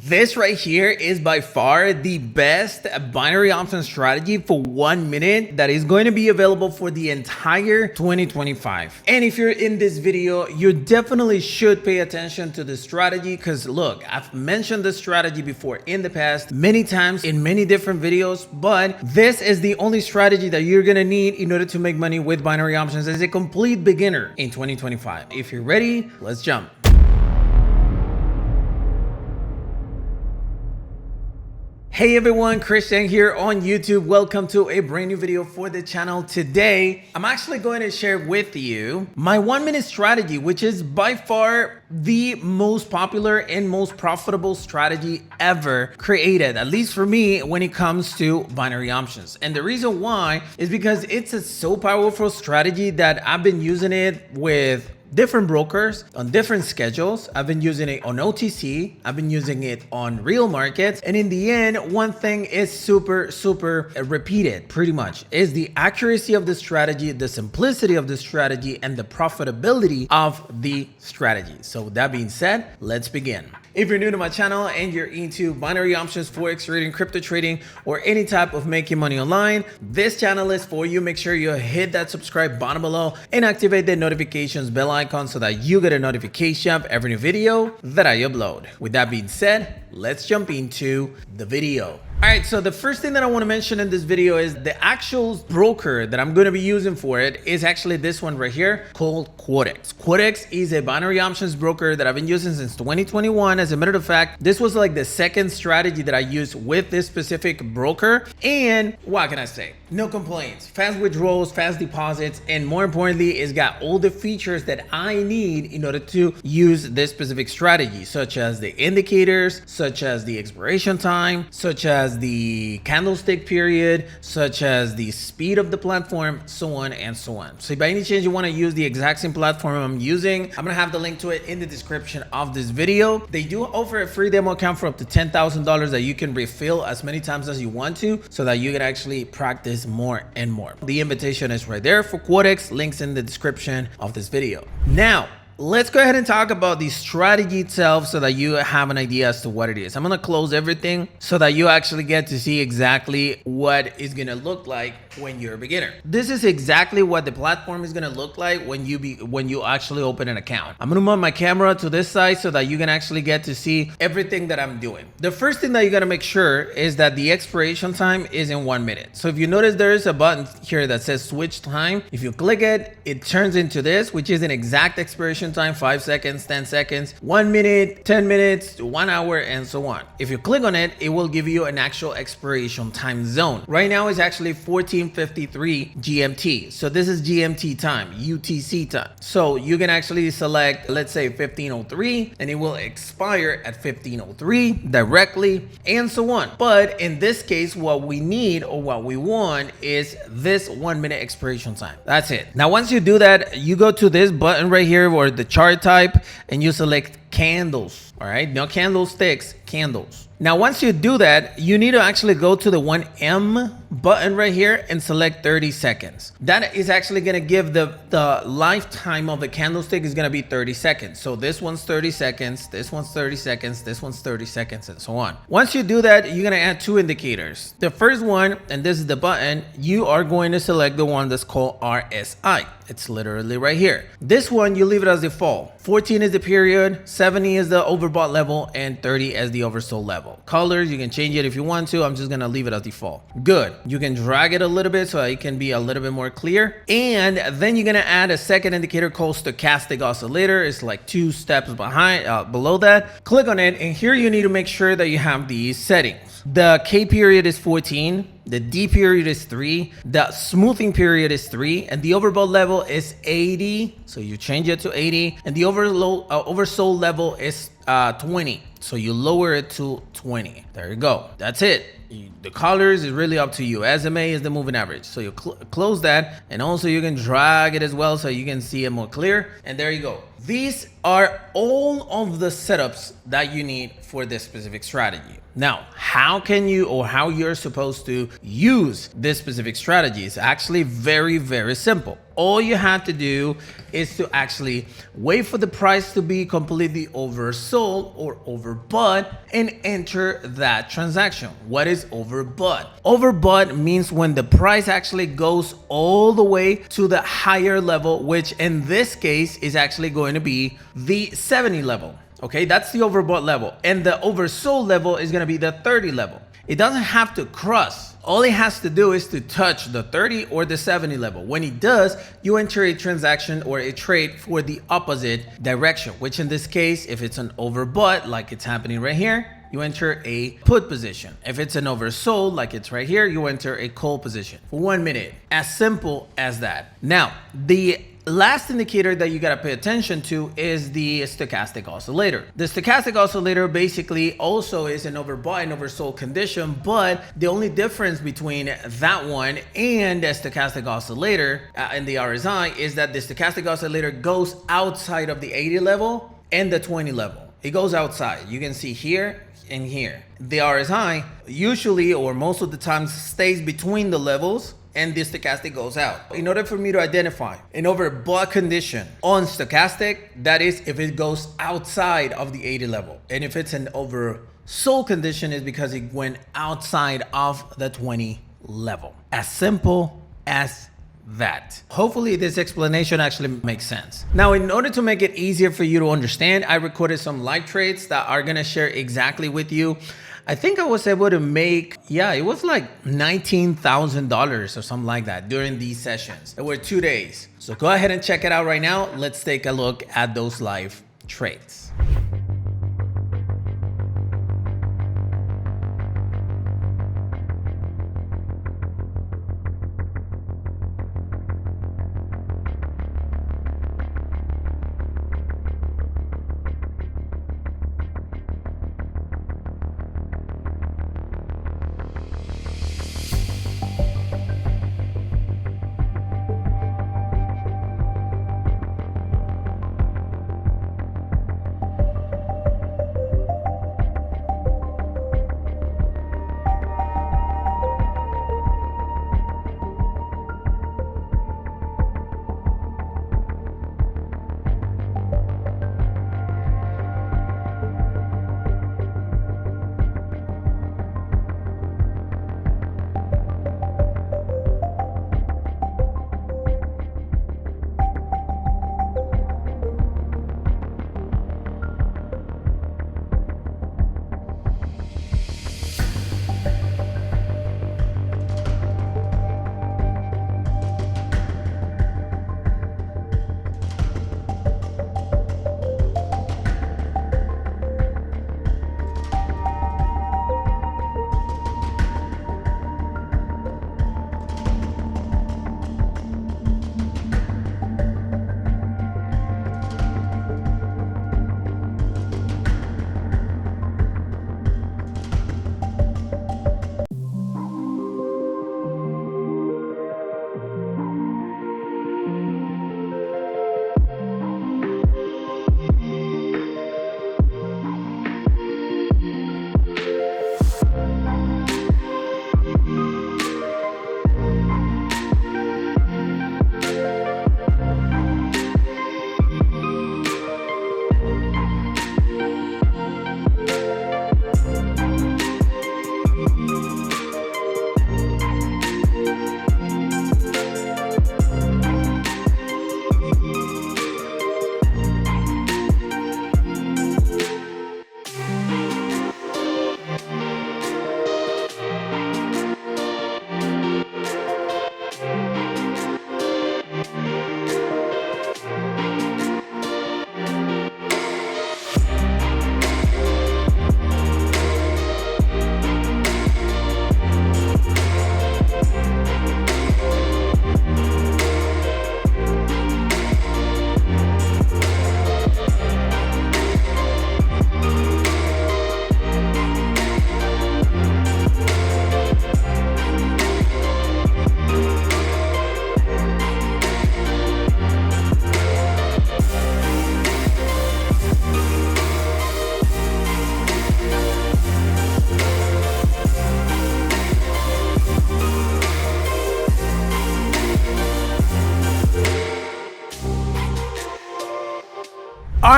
This right here is by far the best binary option strategy for 1 minute that is going to be available for the entire 2025. And if you're in this video, you definitely should pay attention to the strategy because look, I've mentioned this strategy before in the past many times in many different videos, but this is the only strategy that you're going to need in order to make money with binary options as a complete beginner in 2025. If you're ready, let's jump. Hey everyone, Christian here on YouTube. Welcome to a brand new video for the channel. Today, I'm actually going to share with you my 1 minute strategy, which is by far the most popular and most profitable strategy ever created, at least for me, when it comes to binary options. And the reason why is because it's a so powerful strategy that I've been using it with different brokers on different schedules. I've been using it on OTC. I've been using it on real markets. And in the end, one thing is super repeated pretty much is the accuracy of the strategy, the simplicity of the strategy, and the profitability of the strategy. So with that being said, let's begin. If you're new to my channel and you're into binary options, forex trading, crypto trading, or any type of making money online, this channel is for you. Make sure you hit that subscribe button below and activate the notifications bell icon so that you get a notification of every new video that I upload. With that being said, let's jump into the video. All right, so the first thing that I want to mention in this video is the actual broker that I'm going to be using for it is actually this one right here called Quotex. Quotex is a binary options broker that I've been using since 2021. As a matter of fact, this was like the second strategy that I used with this specific broker. And what can I say? No complaints, fast withdrawals, fast deposits, and more importantly, it's got all the features that I need in order to use this specific strategy, such as the indicators, such as the expiration time, such as the candlestick period, such as the speed of the platform, so on and so on. So if by any chance you want to use the exact same platform I'm using, I'm gonna have the link to it in the description of this video. They do offer a free demo account for up to $10,000 that you can refill as many times as you want to, so that you can actually practice more and more. The invitation is right there for Quotex, links in the description of this video. Now, let's go ahead and talk about the strategy itself so that you have an idea as to what it is. I'm going to close everything so that you actually get to see exactly what it's going to look like when you're a beginner. This is exactly what the platform is going to look like when you actually open an account. I'm going to move my camera to this side so that you can actually get to see everything that I'm doing. The first thing that you got to make sure is that the expiration time is in 1 minute. So if you notice, there is a button here that says switch time. If you click it, it turns into this, which is an exact expiration time, 5 seconds, 10 seconds, 1 minute, 10 minutes, 1 hour, and so on. If you click on it, it will give you an actual expiration time zone. Right now it's actually 14:53 GMT. So this is GMT time, UTC time. So you can actually select, let's say 15:03, and it will expire at 15:03 directly, and so on. But in this case, what we need or what we want is this 1 minute expiration time. That's it. Now, once you do that, you go to this button right here or the chart type and you select candles. All right, no candlesticks, candles. Now, once you do that, you need to actually go to the 1M button right here and select 30 seconds. That is actually going to give the lifetime of the candlestick is going to be 30 seconds. So this one's 30 seconds, this one's 30 seconds, this one's 30 seconds, and so on. Once you do that, you're going to add two indicators. The first one, and this is the button, you are going to select the one that's called RSI. It's literally right here. This one, you leave it as default. 14 is the period, 70 is the overbought level, and 30 as the oversold level. Colors, you can change it if you want to. I'm just gonna leave it as default. Good. You can drag it a little bit so it can be a little bit more clear. And then you're gonna add a second indicator called stochastic oscillator. It's like 2 steps below that. Click on it, and here you need to make sure that you have these settings. The K period is 14. The D period is 3, the smoothing period is 3, and the overbought level is 80. So you change it to 80, and the oversold level is 20. So you lower it to 20. There you go. That's it. The colors is really up to you. SMA is the moving average. So you close that, and also you can drag it as well so you can see it more clear. And there you go. These are all of the setups that you need for this specific strategy. Now, how can you, or how you're supposed to use this specific strategy is actually very, very simple. All you have to do is to actually wait for the price to be completely oversold or overbought and enter that transaction. What is overbought? Overbought means when the price actually goes all the way to the higher level, which in this case is actually going to be the 70 level. Okay, that's the overbought level. And the oversold level is going to be the 30 level. It doesn't have to cross. All it has to do is to touch the 30 or the 70 level. When it does, you enter a transaction or a trade for the opposite direction, which in this case, if it's an overbought, like it's happening right here, you enter a put position. If it's an oversold, like it's right here, you enter a call position for 1 minute. As simple as that. Now, the last indicator that you gotta pay attention to is the stochastic oscillator. The stochastic oscillator basically also is an overbought and oversold condition, but the only difference between that one and the stochastic oscillator in the RSI is that the stochastic oscillator goes outside of the 80 level and the 20 level. It goes outside. You can see here and here. The RSI usually or most of the time stays between the levels and the stochastic goes out. In order for me to identify an overbought condition on stochastic, that is if it goes outside of the 80 level. And if it's an oversold condition, is because it went outside of the 20 level. As simple as that. Hopefully this explanation actually makes sense. Now, in order to make it easier for you to understand, I recorded some live trades that are gonna share exactly with you. I think I was able to make, it was like $19,000 or something like that during these sessions. There were 2 days. So go ahead and check it out right now. Let's take a look at those live trades.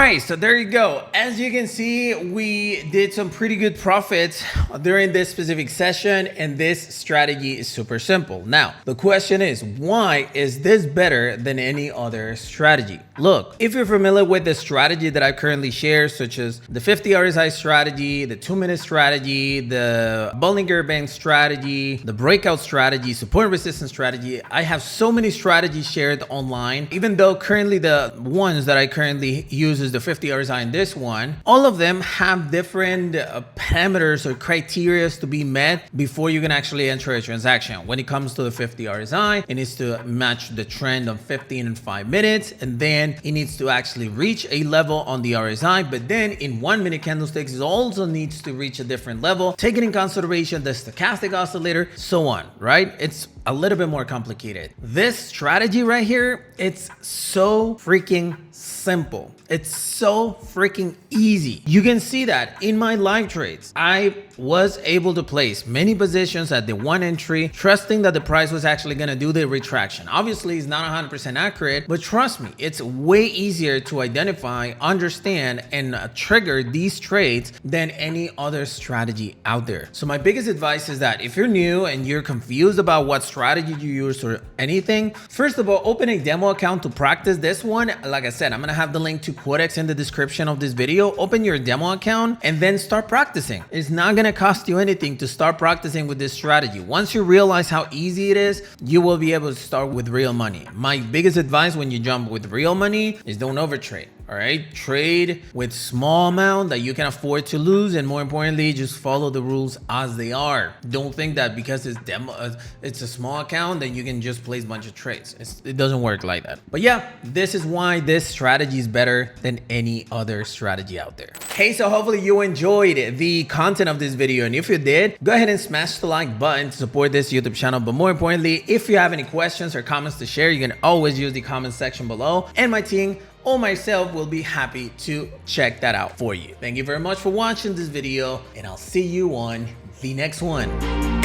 right, so there you go. As you can see, we did some pretty good profits during this specific session, and this strategy is super simple. Now, the question is, why is this better than any other strategy? Look, if you're familiar with the strategy that I currently share, such as the 50 RSI strategy, the 2-minute strategy, the Bollinger Band strategy, the breakout strategy, support and resistance strategy, I have so many strategies shared online. Even though currently the ones that I currently use is the 50 RSI and this one, all of them have different parameters or criteria to be met before you can actually enter a transaction. When it comes to the 50 RSI, it needs to match the trend on 15 and 5 minutes, and then it needs to actually reach a level on the RSI, but then in 1-minute candlesticks, it also needs to reach a different level, taking in consideration the stochastic oscillator, so on, right? It's a little bit more complicated. This strategy right here, it's so freaking simple. It's so freaking easy. You can see that in my live trades, I was able to place many positions at the one entry, trusting that the price was actually going to do the retraction. Obviously, it's not 100% accurate, but trust me, it's way easier to identify, understand, and trigger these trades than any other strategy out there. So my biggest advice is that if you're new and you're confused about what strategy you use or anything, first of all, open a demo account to practice this one. Like I said, I'm going to have the link to Quotex in the description of this video. Open your demo account and then start practicing. It's not going to cost you anything to start practicing with this strategy. Once you realize how easy it is, you will be able to start with real money. My biggest advice when you jump with real money is don't overtrade. All right, trade with small amount that you can afford to lose, and more importantly, just follow the rules as they are. Don't think that because it's a small account that you can just place a bunch of trades. It doesn't work like that. But yeah, this is why this strategy is better than any other strategy out there. Hey, so hopefully you enjoyed the content of this video, and if you did, go ahead and smash the like button to support this YouTube channel. But more importantly, if you have any questions or comments to share, you can always use the comment section below, and my team or myself will be happy to check that out for you. Thank you very much for watching this video, and I'll see you on the next one.